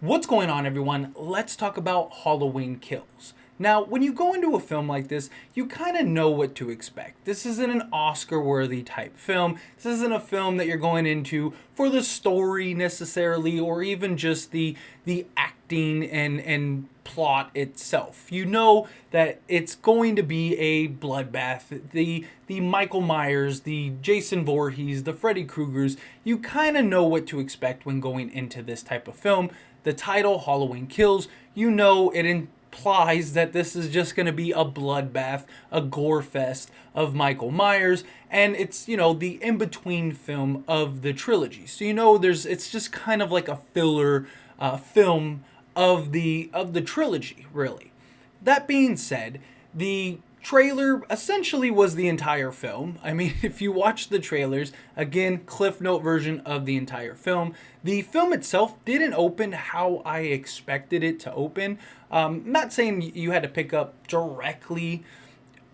What's going on, everyone? Let's talk about Halloween Kills. Now, when you go into a film like this, you kind of know what to expect. This isn't an Oscar-worthy type film. This isn't a film that you're going into for the story necessarily, or even just the acting and plot itself. You know that it's going to be a bloodbath. The Michael Myers, the Jason Voorhees, the Freddy Kruegers. You kind of know what to expect when going into this type of film. The title, Halloween Kills, you know it implies that this is just going to be a bloodbath, a gore fest of Michael Myers, and it's, the in-between film of the trilogy. So it's just kind of like a filler film of the trilogy, really. That being said, the trailer essentially was the entire film. I mean, if you watch the trailers, again, Cliff Note version of the entire film. The film itself didn't open how I expected it to open. Not saying you had to pick up directly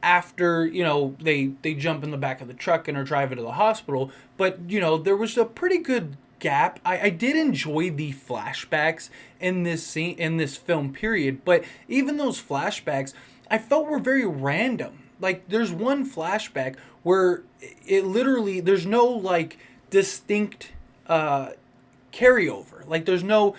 after, they jump in the back of the truck and are driving to the hospital, but, there was a pretty good gap. I did enjoy the flashbacks in this scene, in this film period, but even those flashbacks I felt were very random. Like, there's one flashback where it literally, there's no like distinct carryover. Like, there's no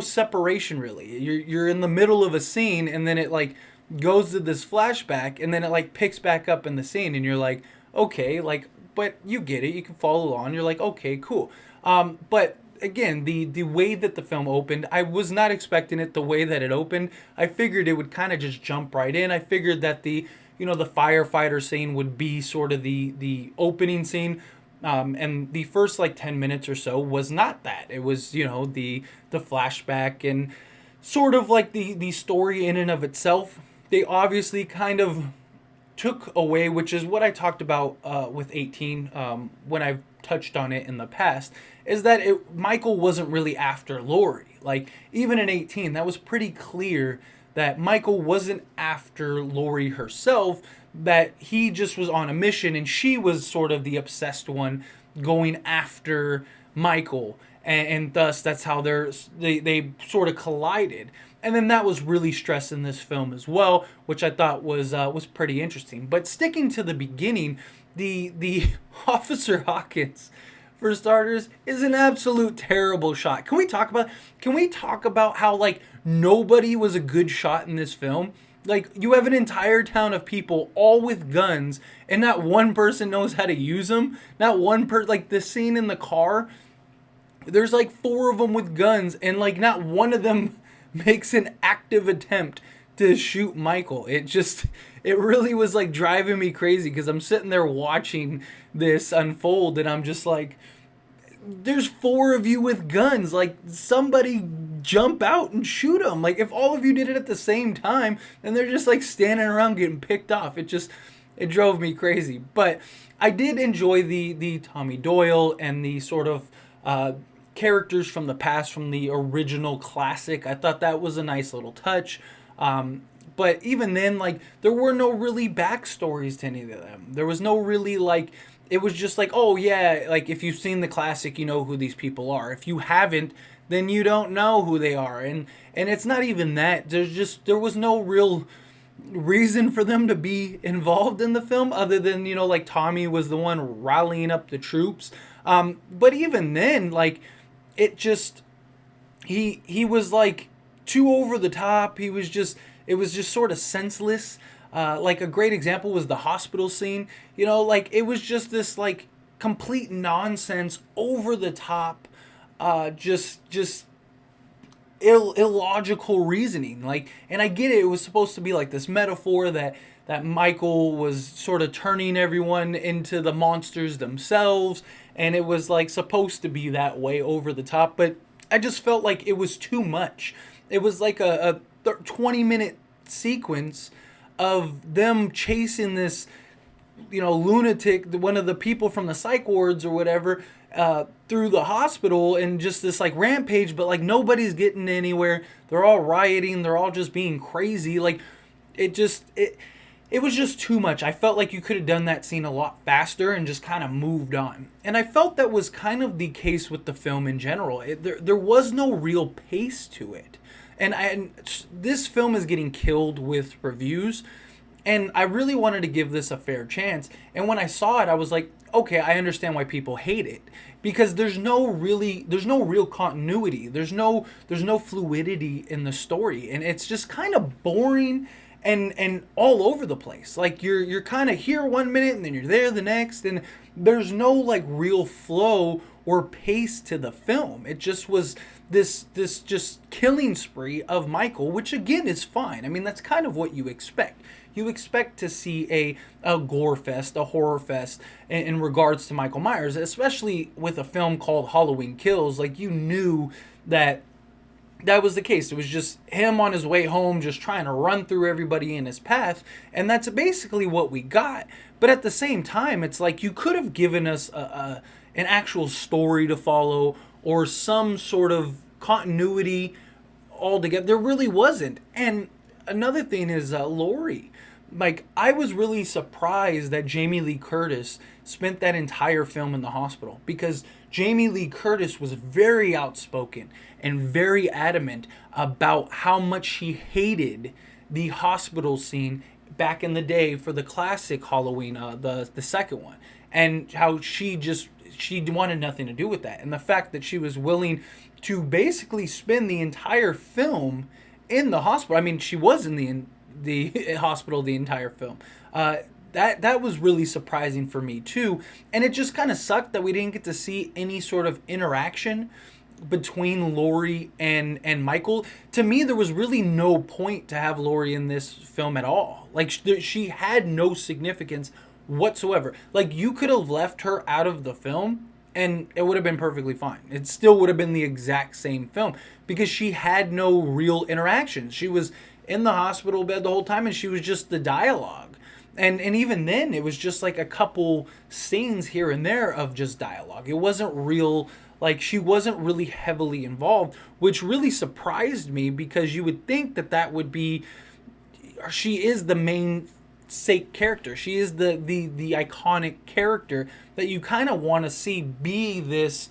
separation really. You're in the middle of a scene, and then it like goes to this flashback, and then it like picks back up in the scene, and you're like, okay, like, but you get it. You can follow along. You're like, okay, cool. But again, the way that the film opened, I was not expecting it the way that it opened. I figured it would kind of just jump right in. I figured that the firefighter scene would be sort of the opening scene. And the first like 10 minutes or so was not that. It was, the flashback and sort of like the story in and of itself. They obviously kind of took away, which is what I talked about with 18 when I've touched on it in the past, is that Michael wasn't really after Laurie. Like, even in 18, that was pretty clear that Michael wasn't after Laurie herself, that he just was on a mission, and she was sort of the obsessed one going after Michael, and thus that's how they sort of collided. And then that was really stressed in this film as well, which I thought was pretty interesting. But sticking to the beginning, the Officer Hawkins, for starters, is an absolute terrible shot. Can we talk about how like nobody was a good shot in this film? Like, you have an entire town of people all with guns, and not one person knows how to use them. Not one like the scene in the car, there's like four of them with guns, and like not one of them makes an active attempt to shoot Michael. It really was like driving me crazy, because I'm sitting there watching this unfold, and I'm just like, there's four of you with guns. Like, somebody jump out and shoot them. Like, if all of you did it at the same time, then they're just like standing around getting picked off. It drove me crazy. But I did enjoy the Tommy Doyle and the sort of characters from the past, from the original classic. I thought that was a nice little touch. But even then, like, there were no really backstories to any of them. There was no really, like, it was just like, oh yeah, like, if you've seen the classic, you know who these people are. If you haven't, then you don't know who they are. And it's not even that. There was no real reason for them to be involved in the film, other than, like, Tommy was the one rallying up the troops. But even then, like, he was like too over the top. It was just sort of senseless. Like, a great example was the hospital scene. Like, it was just this like complete nonsense, over the top, just illogical reasoning. Like, and I get it. It was supposed to be like this metaphor that Michael was sort of turning everyone into the monsters themselves, and it was like supposed to be that way, over the top. But I just felt like it was too much. It was like a 20-minute sequence of them chasing this, lunatic, one of the people from the psych wards or whatever, through the hospital, and just this like rampage, but like nobody's getting anywhere. They're all rioting. They're all just being crazy. Like, it it was just too much. I felt like you could have done that scene a lot faster and just kind of moved on. And I felt that was kind of the case with the film in general. There was no real pace to it. And this film is getting killed with reviews. And I really wanted to give this a fair chance. And when I saw it, I was like, okay, I understand why people hate it. Because there's no real continuity. There's no fluidity in the story. And it's just kind of boring and all over the place. Like you're kind of here one minute and then you're there the next, and there's no like real flow or pace to the film. It just was this just killing spree of Michael, which again is fine. I mean, that's kind of what you expect. You expect to see a gore fest, a horror fest in regards to Michael Myers, especially with a film called Halloween Kills. Like, you knew that was the case. It was just him on his way home, just trying to run through everybody in his path, and that's basically what we got. But at the same time, it's like you could have given us an actual story to follow or some sort of continuity altogether. There really wasn't. And another thing is Laurie. Like, I was really surprised that Jamie Lee Curtis spent that entire film in the hospital, because Jamie Lee Curtis was very outspoken and very adamant about how much she hated the hospital scene back in the day for the classic Halloween, the second one, and how she wanted nothing to do with that. And the fact that she was willing to basically spend the entire film in the hospital. I mean, she was in the hospital the entire film. That was really surprising for me too, and it just kind of sucked that we didn't get to see any sort of interaction between Laurie and Michael. To me, there was really no point to have Laurie in this film at all. Like, she had no significance whatsoever. Like, you could have left her out of the film and it would have been perfectly fine. It still would have been the exact same film, because she had no real interaction. She was in the hospital bed the whole time, and she was just the dialogue. And even then, it was just like a couple scenes here and there of just dialogue. It wasn't real, like, she wasn't really heavily involved, which really surprised me, because you would think that would be, she is the main sake character. She is the iconic character that you kind of want to see be this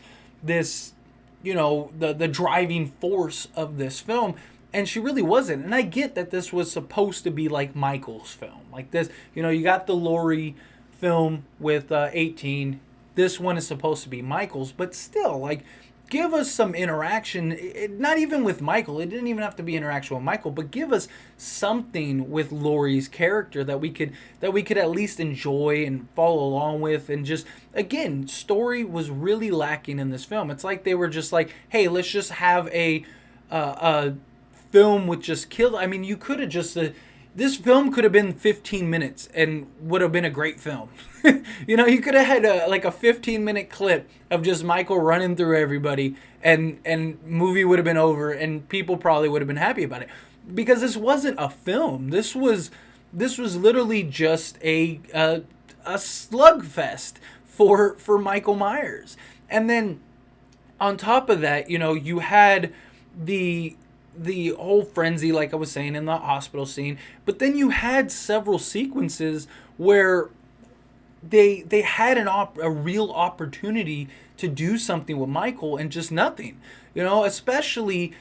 you know, the driving force of this film. And she really wasn't. And I get that this was supposed to be like Michael's film. Like this, you know, you got the Laurie film with 18. This one is supposed to be Michael's. But still, like, give us some interaction. Not even with Michael. It didn't even have to be interaction with Michael. But give us something with Laurie's character that we could at least enjoy and follow along with. And just, again, story was really lacking in this film. It's like they were just like, hey, let's just have a film with just kill. I mean, you could have just this film could have been 15 minutes and would have been a great film. You know, you could have had like a 15-minute clip of just Michael running through everybody, and movie would have been over, and people probably would have been happy about it, because this wasn't a film. This was literally just a slugfest for Michael Myers. And then on top of that, you know, you had the whole frenzy, like I was saying, in the hospital scene. But then you had several sequences where they had a real opportunity to do something with Michael, and just nothing. You know, especially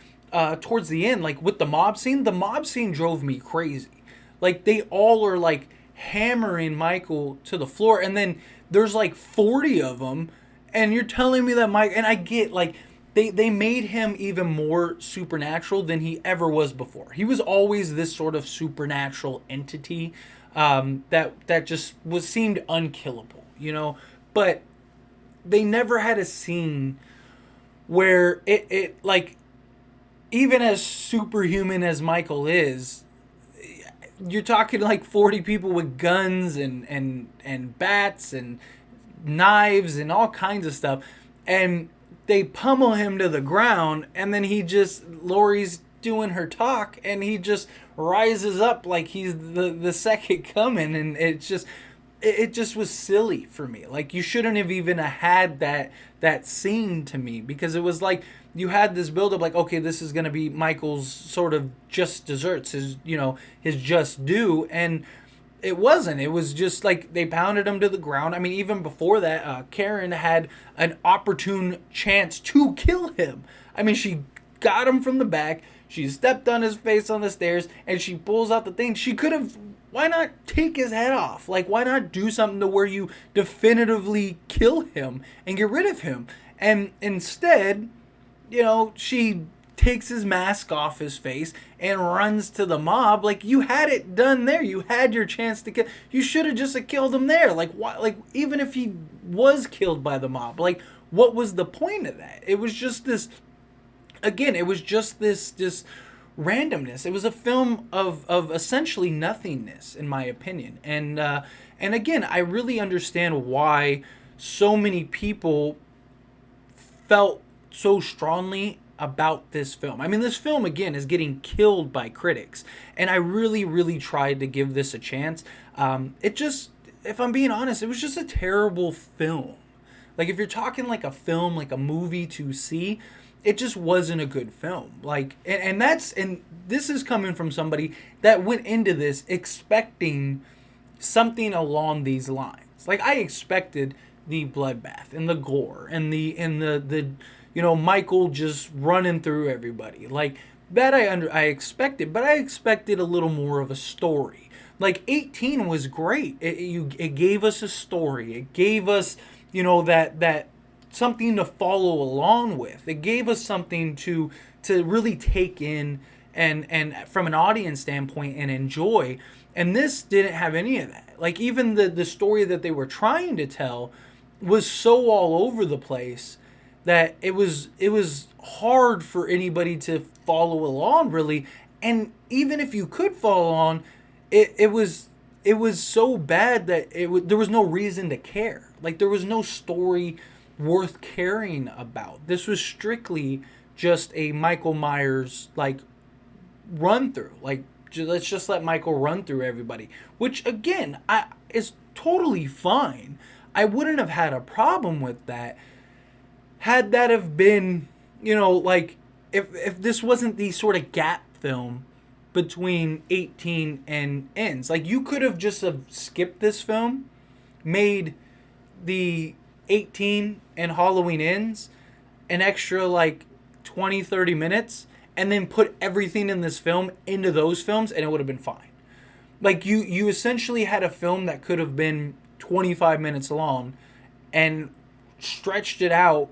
towards the end, like with the mob scene. The mob scene drove me crazy. Like, they all are like hammering Michael to the floor, and then there's like 40 of them, and you're telling me that Mike, and I get, like, They made him even more supernatural than he ever was before. He was always this sort of supernatural entity that just seemed unkillable, you know. But they never had a scene where it like, even as superhuman as Michael is, you're talking like 40 people with guns and bats and knives and all kinds of stuff, and they pummel him to the ground, and then Laurie's doing her talk, and he just rises up like he's the second coming, and it just was silly for me. Like, you shouldn't have even had that scene to me, because it was like you had this build up, like, okay, this is gonna be Michael's sort of just desserts, his just due, and It wasn't. It was just like they pounded him to the ground. I mean, even before that, Karen had an opportune chance to kill him. I mean, she got him from the back. She stepped on his face on the stairs, and she pulls out the thing. She could have. Why not take his head off? Like, why not do something to where you definitively kill him and get rid of him? And instead, she takes his mask off his face and runs to the mob. Like, you had it done there. You had your chance to kill. You should have just killed him there. Like, why? Like, even if he was killed by the mob, like, what was the point of that? It was just this. Again, it was just this randomness. It was a film of essentially nothingness, in my opinion. And again, I really understand why so many people felt so strongly about this film. I mean, this film, again, is getting killed by critics. And I really, really tried to give this a chance. If I'm being honest, it was just a terrible film. Like, if you're talking like a film, like a movie to see, it just wasn't a good film. Like, and this is coming from somebody that went into this expecting something along these lines. Like, I expected the bloodbath and the gore and the Michael just running through everybody. Like, that I expected, but I expected a little more of a story. Like, 18 was great. It gave us a story. It gave us, that something to follow along with. It gave us something to really take in and from an audience standpoint and enjoy. And this didn't have any of that. Like, even the story that they were trying to tell was so all over the place that it was hard for anybody to follow along, really. And even if you could follow along, it was so bad that there was no reason to care. Like, there was no story worth caring about. This was strictly just a Michael Myers like run through. Like, let's just let Michael run through everybody, which again is totally fine. I wouldn't have had a problem with that had that have been, like, if this wasn't the sort of gap film between 18 and ends. Like, you could have just skipped this film, made the 18 and Halloween Ends an extra like 20-30 minutes, and then put everything in this film into those films, and it would have been fine. Like, you essentially had a film that could have been 25 minutes long and stretched it out,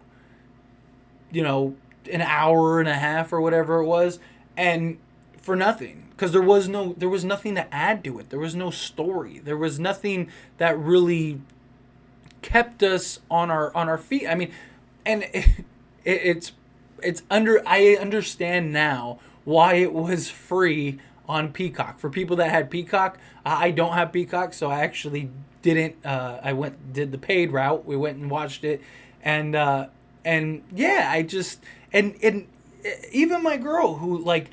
an hour and a half or whatever it was, and for nothing, because there was nothing to add to it. There was no story. There was nothing that really kept us on our feet. I mean, and I understand now why it was free on Peacock. For people that had Peacock, I don't have Peacock, so I actually didn't. I did the paid route. We went and watched it, and yeah, I just and even my girl, who like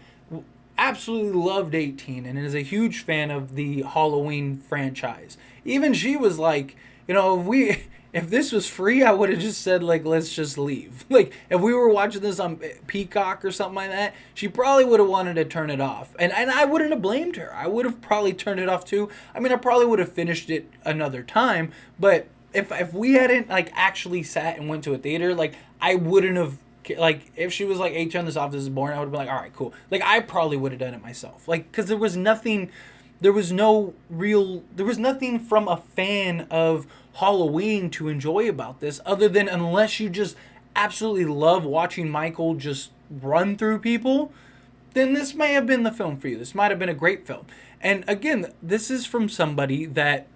absolutely loved 18 and is a huge fan of the Halloween franchise, even she was like, if this was free, I would have just said, like, let's just leave. Like, if we were watching this on Peacock or something like that, she probably would have wanted to turn it off. And I wouldn't have blamed her. I would have probably turned it off too. I mean, I probably would have finished it another time. But if we hadn't, like, actually sat and went to a theater, like, I wouldn't have, like, if she was like, hey, turn this off, this is boring, I would have been like, all right, cool. Like, I probably would have done it myself. Like, because there was nothing from a fan of Halloween to enjoy about this, other than, unless you just absolutely love watching Michael just run through people, then this may have been the film for you. This might have been a great film. And again, this is from somebody that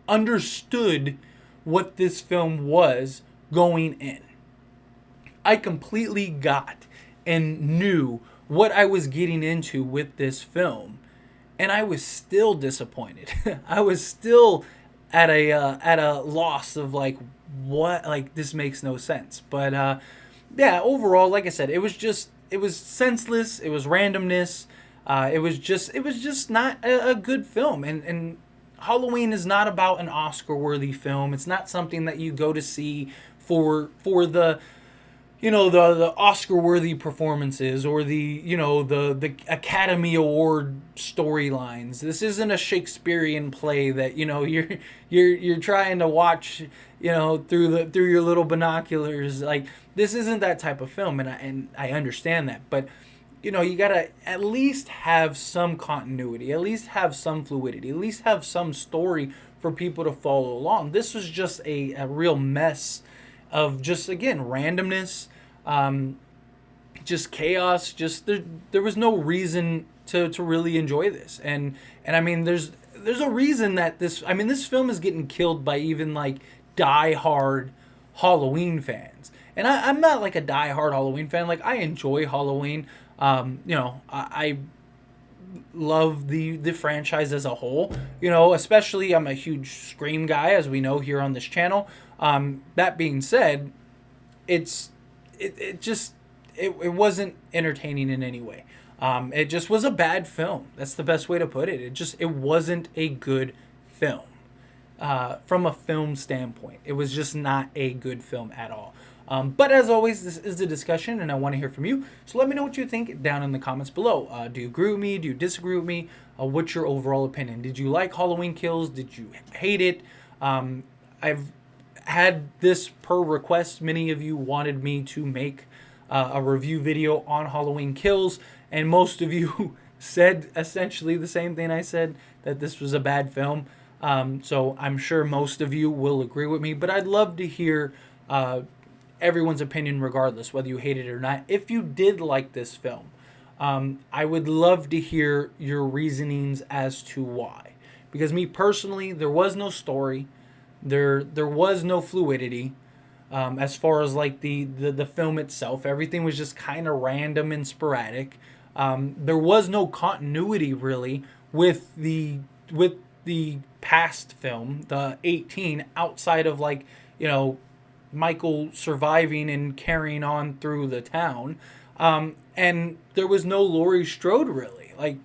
understood what this film was going in. I completely got and knew what I was getting into with this film, and I was still disappointed. I was still at a loss of like, what, like, this makes no sense. But yeah, overall, like I said, it was senseless. It was randomness. It was just not a good film. And Halloween is not about an Oscar-worthy film. It's not something that you go to see for the the Oscar-worthy performances or the Academy Award storylines. This isn't a Shakespearean play that you're trying to watch through your little binoculars. Like, this isn't that type of film, and I understand that, but you gotta at least have some continuity, at least have some fluidity, at least have some story for people to follow along. This was just a real mess of just, again, randomness, um, just chaos. Just there was no reason to really enjoy this, and I mean, there's a reason that this film is getting killed by even like die-hard Halloween fans. And I'm not like a die-hard Halloween fan. Like, I enjoy Halloween. I love the franchise as a whole. Especially, I'm a huge Scream guy, as we know here on this channel. That being said, it's it just it wasn't entertaining in any way. It just was a bad film. That's the best way to put it. It wasn't a good film. From a film standpoint, it was just not a good film at all. But as always, this is a discussion, and I want to hear from you. So let me know what you think down in the comments below. Do you agree with me? Do you disagree with me? What's your overall opinion? Did you like Halloween Kills? Did you hate it? I've had this per request. Many of you wanted me to make a review video on Halloween Kills, and most of you said essentially the same thing I said, that this was a bad film. So I'm sure most of you will agree with me, but I'd love to hear everyone's opinion regardless, whether you hate it or not. If you did like this film, I would love to hear your reasonings as to why. Because me personally, there was no story, there was no fluidity. As far as like the film itself, everything was just kind of random and sporadic. There was no continuity really with the past film, the 18, outside of like Michael surviving and carrying on through the town. And there was no Laurie Strode really. Like,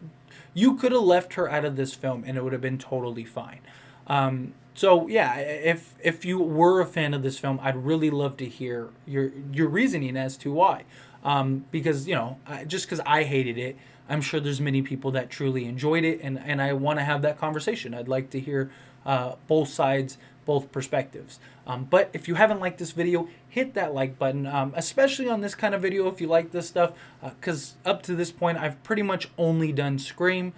you could have left her out of this film and it would have been totally fine. So yeah, if you were a fan of this film, I'd really love to hear your reasoning as to why. Because just because I hated it, I'm sure there's many people that truly enjoyed it, and I want to have that conversation. I'd like to hear both sides, both perspectives. But if you haven't liked this video, hit that like button, especially on this kind of video if you like this stuff, because up to this point, I've pretty much only done Scream.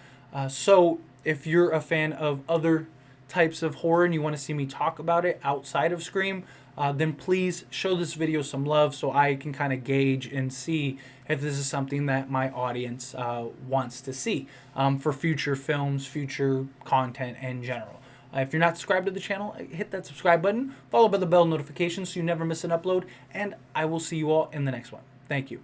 So if you're a fan of other types of horror and you want to see me talk about it outside of Scream, then please show this video some love so I can kind of gauge and see if this is something that my audience wants to see for future films, future content in general. If you're not subscribed to the channel, hit that subscribe button, followed by the bell notification so you never miss an upload, and I will see you all in the next one. Thank you.